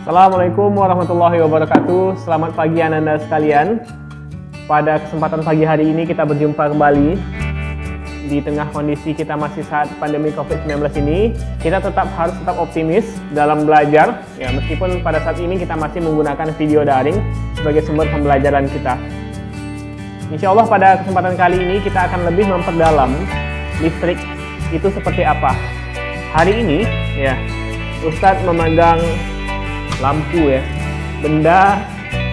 Assalamualaikum warahmatullahi wabarakatuh. Selamat pagi Anda sekalian. Pada kesempatan pagi hari ini kita berjumpa kembali. Di tengah kondisi kita masih saat pandemi COVID-19 ini, kita harus tetap optimis dalam belajar. Ya, meskipun pada saat ini kita masih menggunakan video daring sebagai sumber pembelajaran kita. Insya Allah pada kesempatan kali ini kita akan lebih memperdalam listrik itu seperti apa. Hari ini ya, Ustadz memegang lampu ya, benda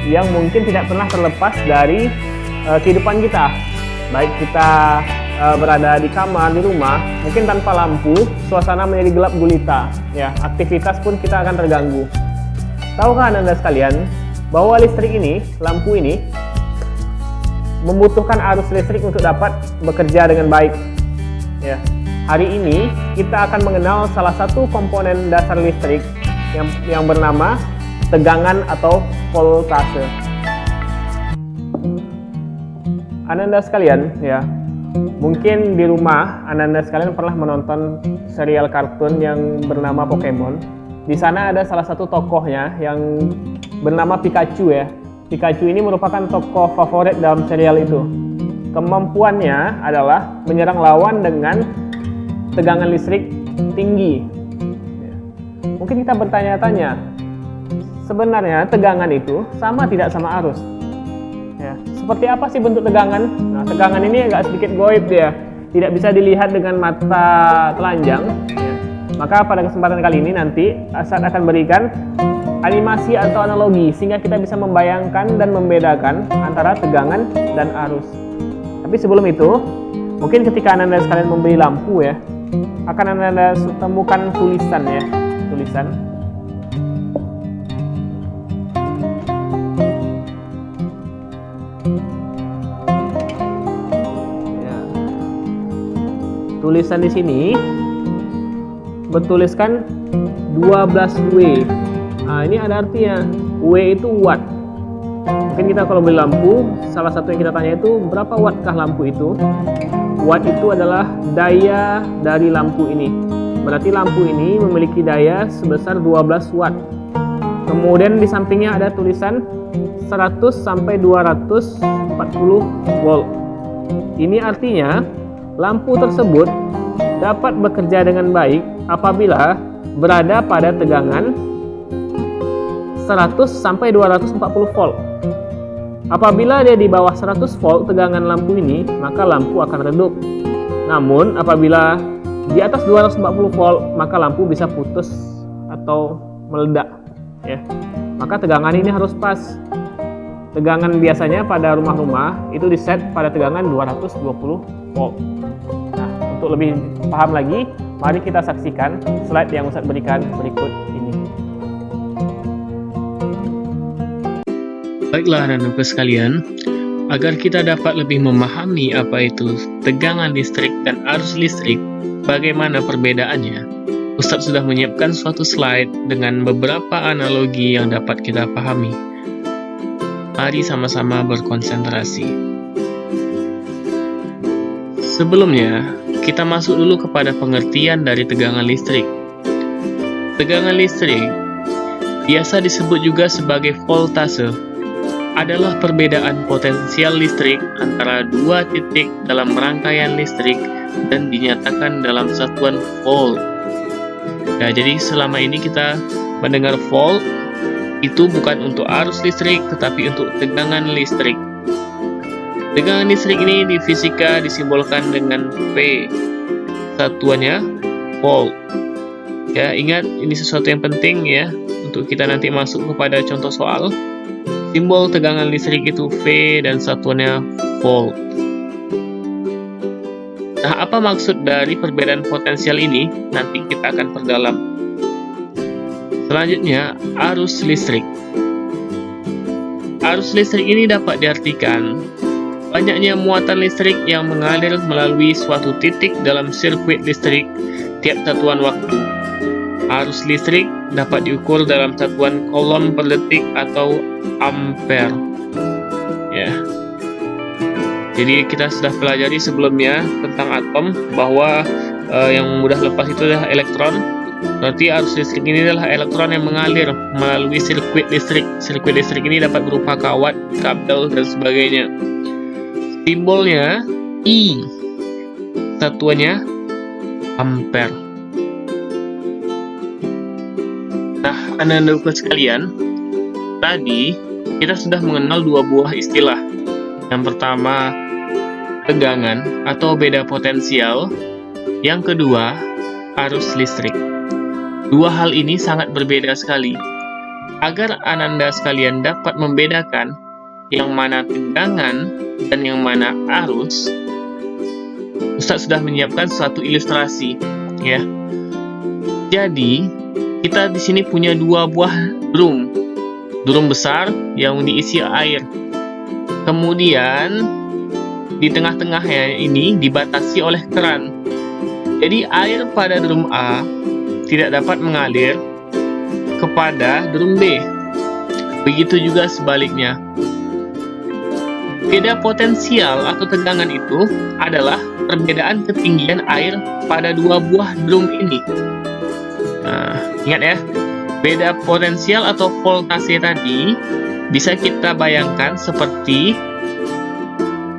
yang mungkin tidak pernah terlepas dari kehidupan kita. Baik kita berada di kamar, di rumah, mungkin tanpa lampu, suasana menjadi gelap gulita. Ya, aktivitas pun kita akan terganggu. Tahukah Anda sekalian bahwa listrik ini, lampu ini, membutuhkan arus listrik untuk dapat bekerja dengan baik. Ya, hari ini kita akan mengenal salah satu komponen dasar listrik yang bernama tegangan atau voltase. Anda sekalian, ya, mungkin di rumah Anda sekalian pernah menonton serial kartun yang bernama Pokemon. Di sana ada salah satu tokohnya yang bernama Pikachu ya. Pikachu ini merupakan tokoh favorit dalam serial itu. Kemampuannya adalah menyerang lawan dengan tegangan listrik tinggi. Mungkin kita bertanya-tanya, sebenarnya tegangan itu sama tidak sama arus? Ya, seperti apa sih bentuk tegangan? Nah, tegangan ini agak sedikit goib dia, tidak bisa dilihat dengan mata telanjang. Ya. Maka pada kesempatan kali ini nanti Asad akan berikan animasi atau analogi sehingga kita bisa membayangkan dan membedakan antara tegangan dan arus. Tapi sebelum itu, mungkin ketika Anda sekalian membeli lampu ya, akan Anda temukan tulisan ya, tulisan. Ya. Tulisan di sini bertuliskan 12W. Nah, ini ada artinya. W itu watt. Mungkin kita kalau beli lampu, salah satu yang kita tanya itu berapa wattkah lampu itu? Watt itu adalah daya dari lampu ini. Berarti lampu ini memiliki daya sebesar 12 watt. Kemudian di sampingnya ada tulisan 100 sampai 240 volt. Ini artinya lampu tersebut dapat bekerja dengan baik apabila berada pada tegangan 100 sampai 240 volt. Apabila dia di bawah 100 volt tegangan lampu ini, maka lampu akan redup. Namun apabila di atas 240 volt, maka lampu bisa putus atau meledak ya. Maka tegangan ini harus pas. Tegangan biasanya pada rumah-rumah itu diset pada tegangan 220 volt. Nah, untuk lebih paham lagi, mari kita saksikan slide yang Ustadz berikan berikut ini. Baiklah anak-anakku sekalian, agar kita dapat lebih memahami apa itu tegangan listrik dan arus listrik, bagaimana perbedaannya, Ustadz sudah menyiapkan suatu slide dengan beberapa analogi yang dapat kita pahami. Mari sama-sama berkonsentrasi. Sebelumnya, kita masuk dulu kepada pengertian dari tegangan listrik. Tegangan listrik, biasa disebut juga sebagai voltase, adalah perbedaan potensial listrik antara dua titik dalam rangkaian listrik dan dinyatakan dalam satuan volt. Nah, jadi selama ini kita mendengar volt itu bukan untuk arus listrik tetapi untuk tegangan listrik. Tegangan listrik ini di fisika disimbolkan dengan V, satuannya volt. Ya, ingat ini sesuatu yang penting ya untuk kita nanti masuk kepada contoh soal. Simbol tegangan listrik itu V dan satuannya volt. Nah, apa maksud dari perbedaan potensial ini? Nanti kita akan perdalam. Selanjutnya, arus listrik. Arus listrik ini dapat diartikan banyaknya muatan listrik yang mengalir melalui suatu titik dalam sirkuit listrik tiap satuan waktu. Arus listrik dapat diukur dalam satuan coulomb per detik atau ampere. Ya. Jadi kita sudah pelajari sebelumnya tentang atom bahwa yang mudah lepas itu adalah elektron. Berarti arus listrik ini adalah elektron yang mengalir melalui sirkuit listrik. Sirkuit listrik ini dapat berupa kawat, kabel, dan sebagainya. Simbolnya I, satuannya ampere. Nah, anak-anakku sekalian, tadi kita sudah mengenal dua buah istilah. Yang pertama, tegangan atau beda potensial. Yang kedua, arus listrik. Dua hal ini sangat berbeda sekali. Agar Ananda sekalian dapat membedakan yang mana tegangan dan yang mana arus, Ustadz sudah menyiapkan suatu ilustrasi, ya. Jadi, kita di sini punya dua buah drum. Drum besar yang diisi air. Kemudian, di tengah-tengahnya ini dibatasi oleh keran. Jadi, air pada drum A tidak dapat mengalir kepada drum B. Begitu juga sebaliknya. Beda potensial atau tegangan itu adalah perbedaan ketinggian air pada dua buah drum ini. Nah, ingat ya, beda potensial atau voltase tadi bisa kita bayangkan seperti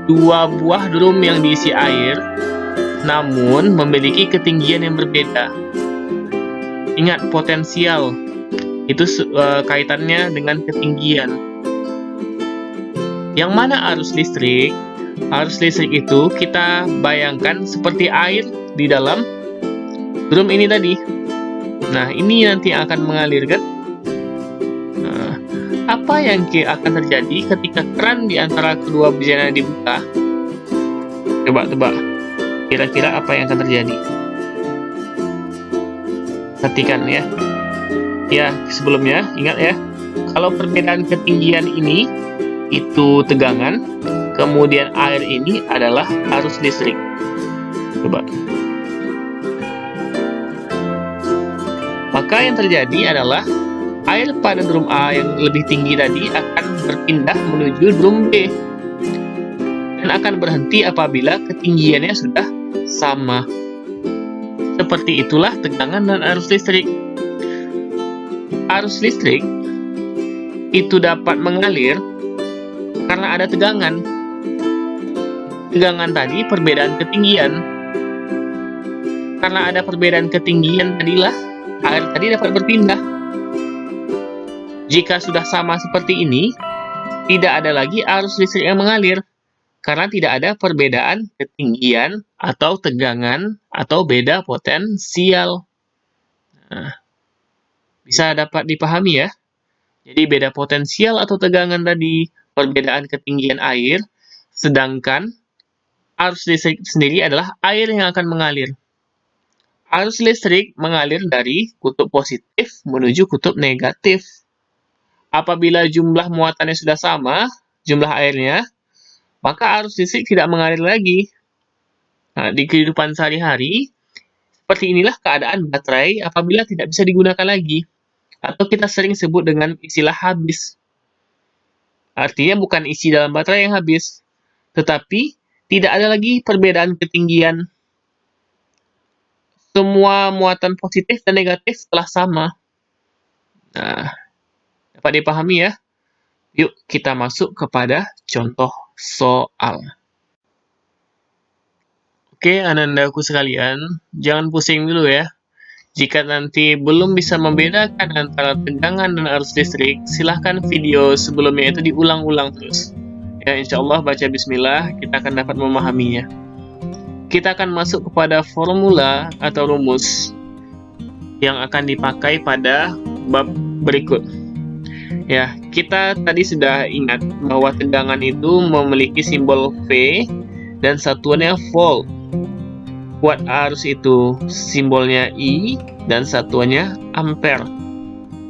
dua buah drum yang diisi air, namun memiliki ketinggian yang berbeda. Ingat, potensial itu kaitannya dengan ketinggian. Yang mana arus listrik? Arus listrik itu kita bayangkan seperti air di dalam drum ini tadi. Nah, ini nanti akan mengalir kan? Nah, apa yang akan terjadi ketika keran di antara kedua bejana dibuka? Coba tebak. Kira-kira apa yang akan terjadi? Perhatikan ya. Ya, sebelumnya ingat ya, kalau perbedaan ketinggian ini itu tegangan, kemudian air ini adalah arus listrik. Coba. Maka yang terjadi adalah air pada drum A yang lebih tinggi tadi akan berpindah menuju drum B dan akan berhenti apabila ketinggiannya sudah sama. Seperti itulah tegangan dan arus listrik. Arus listrik itu dapat mengalir karena ada tegangan. Tegangan tadi perbedaan ketinggian. Karena ada perbedaan ketinggian tadilah air tadi dapat berpindah. Jika sudah sama seperti ini, tidak ada lagi arus listrik yang mengalir karena tidak ada perbedaan ketinggian atau tegangan atau beda potensial. Nah, bisa dapat dipahami ya. Jadi beda potensial atau tegangan tadi, perbedaan ketinggian air, sedangkan arus listrik sendiri adalah air yang akan mengalir. Arus listrik mengalir dari kutub positif menuju kutub negatif. Apabila jumlah muatannya sudah sama, jumlah airnya, maka arus listrik tidak mengalir lagi. Nah, di kehidupan sehari-hari, seperti inilah keadaan baterai apabila tidak bisa digunakan lagi. Atau kita sering sebut dengan istilah habis. Artinya bukan isi dalam baterai yang habis, tetapi tidak ada lagi perbedaan ketinggian. Semua muatan positif dan negatif telah sama. Nah, dapat dipahami ya? Yuk kita masuk kepada contoh soal. Oke, anak-anakku sekalian, jangan pusing dulu ya. Jika nanti belum bisa membedakan antara tegangan dan arus listrik, silahkan video sebelumnya itu diulang-ulang terus. Ya, insya Allah baca bismillah, kita akan dapat memahaminya. Kita akan masuk kepada formula atau rumus yang akan dipakai pada bab berikut. Ya, kita tadi sudah ingat bahwa tegangan itu memiliki simbol V dan satuannya volt. Kuat arus itu simbolnya I dan satuannya ampere.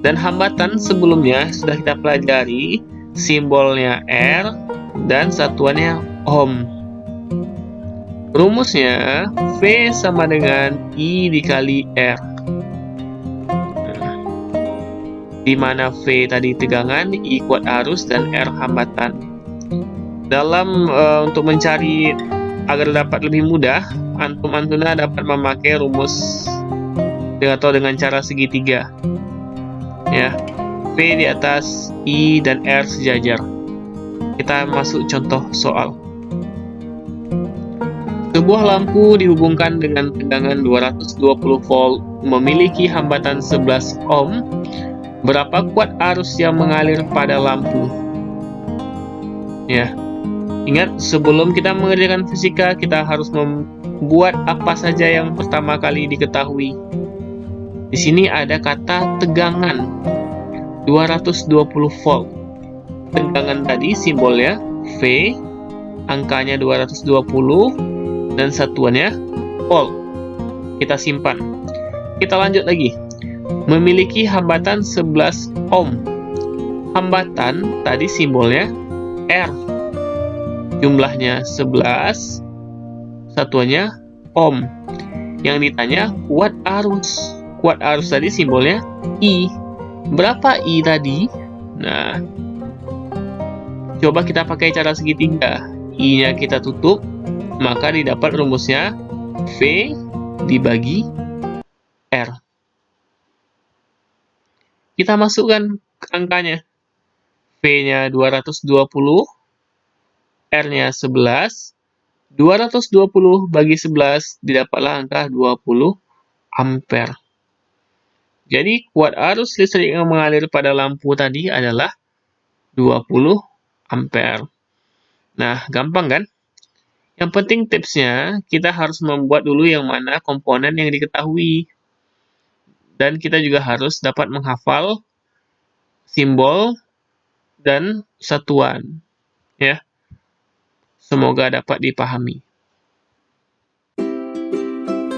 Dan hambatan sebelumnya sudah kita pelajari, simbolnya R dan satuannya ohm. Rumusnya V sama dengan I dikali R. Di mana V tadi tegangan, I kuat arus, dan R hambatan. Dalam untuk mencari agar dapat lebih mudah, antum-antuna dapat memakai rumus atau dengan cara segitiga. Ya, V di atas, I dan R sejajar. Kita masuk contoh soal. Sebuah lampu dihubungkan dengan tegangan 220 volt, memiliki hambatan 11 ohm. Berapa kuat arus yang mengalir pada lampu? Ya, ingat sebelum kita mengerjakan fisika, kita harus membuat apa saja yang pertama kali diketahui. Di sini ada kata tegangan 220 volt. Tegangan tadi simbolnya V, angkanya 220, dan satuannya volt. Kita simpan. Kita lanjut lagi. Memiliki hambatan 11 ohm. Hambatan tadi simbolnya R. Jumlahnya 11, satuannya ohm. Yang ditanya kuat arus. Kuat arus tadi simbolnya I. Berapa I tadi? Nah, coba kita pakai cara segitiga. I-nya kita tutup, maka didapat rumusnya V dibagi R. Kita masukkan angkanya. V-nya 220, R-nya 11. 220 bagi 11 didapatlah angka 20 ampere. Jadi kuat arus listrik yang mengalir pada lampu tadi adalah 20 ampere. Nah, gampang kan? Yang penting tipsnya, kita harus membuat dulu yang mana komponen yang diketahui. Dan kita juga harus dapat menghafal simbol dan satuan. Ya. Semoga dapat dipahami.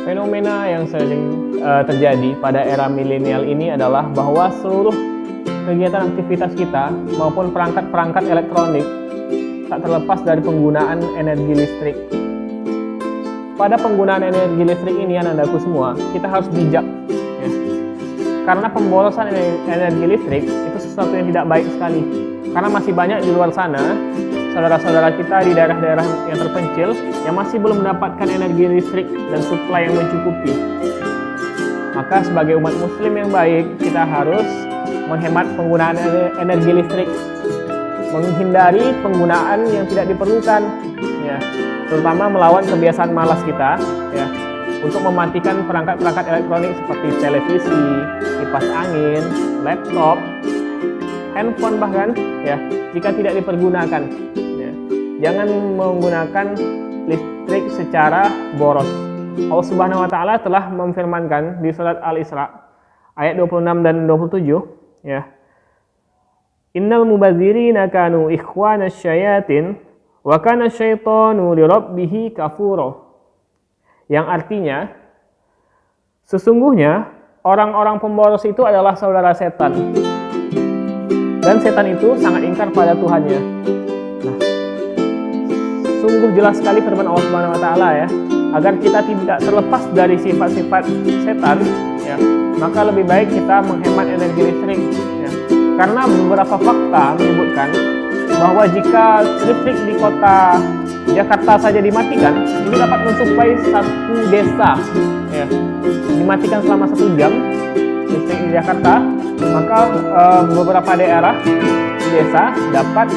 Fenomena yang sering terjadi pada era milenial ini adalah bahwa seluruh kegiatan aktivitas kita maupun perangkat-perangkat elektronik tak terlepas dari penggunaan energi listrik. Pada penggunaan energi listrik ini, anandaku semua, kita harus bijak. Ya. Karena pemborosan energi listrik itu sesuatu yang tidak baik sekali. Karena masih banyak di luar sana saudara-saudara kita di daerah-daerah yang terpencil yang masih belum mendapatkan energi listrik dan suplai yang mencukupi. Maka sebagai umat muslim yang baik, kita harus menghemat penggunaan energi listrik, menghindari penggunaan yang tidak diperlukan, ya, terutama melawan kebiasaan malas kita, ya, untuk mematikan perangkat-perangkat elektronik seperti televisi, kipas angin, laptop, handphone bahkan, ya, jika tidak dipergunakan. Ya. Jangan menggunakan listrik secara boros. Allah Subhanahu wa taala telah memfirmankan di surat Al-Isra ayat 26 dan 27, ya. Innal mubadzirina kanu ikhwanasy syayatin wa kana syaitanu lirabbih kafura. Yang artinya, sesungguhnya orang-orang pemboros itu adalah saudara setan. Dan setan itu sangat ingkar pada Tuhannya. Nah, sungguh jelas sekali firman Allah Subhanahu wa taala, ya, agar kita tidak terlepas dari sifat-sifat setan, ya, maka lebih baik kita menghemat energi listrik, ya. Karena beberapa fakta menyebutkan bahwa jika listrik di kota Jakarta saja dimatikan, ini dapat mensuplai satu desa, ya. Dimatikan selama 1 jam listrik di Jakarta, maka beberapa daerah di desa dapat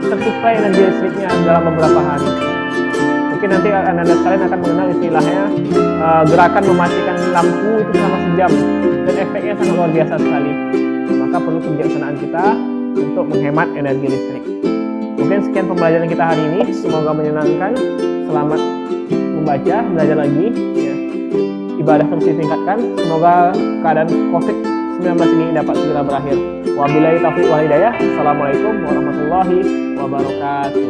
tersuplai energi listriknya dalam beberapa hari. Mungkin nanti Anda sekalian akan mengenal istilahnya gerakan mematikan lampu itu selama 1 jam, dan efeknya sangat luar biasa sekali. Maka perlu kebijaksanaan kita untuk menghemat energi listrik. Mungkin sekian pembelajaran kita hari ini, semoga menyenangkan. Selamat membaca, belajar lagi, ya. Ibadah terus ditingkatkan. Semoga keadaan COVID-19 ini dapat segera berakhir. Wabillahi taufiq wal hidayah. Assalamualaikum warahmatullahi wabarakatuh.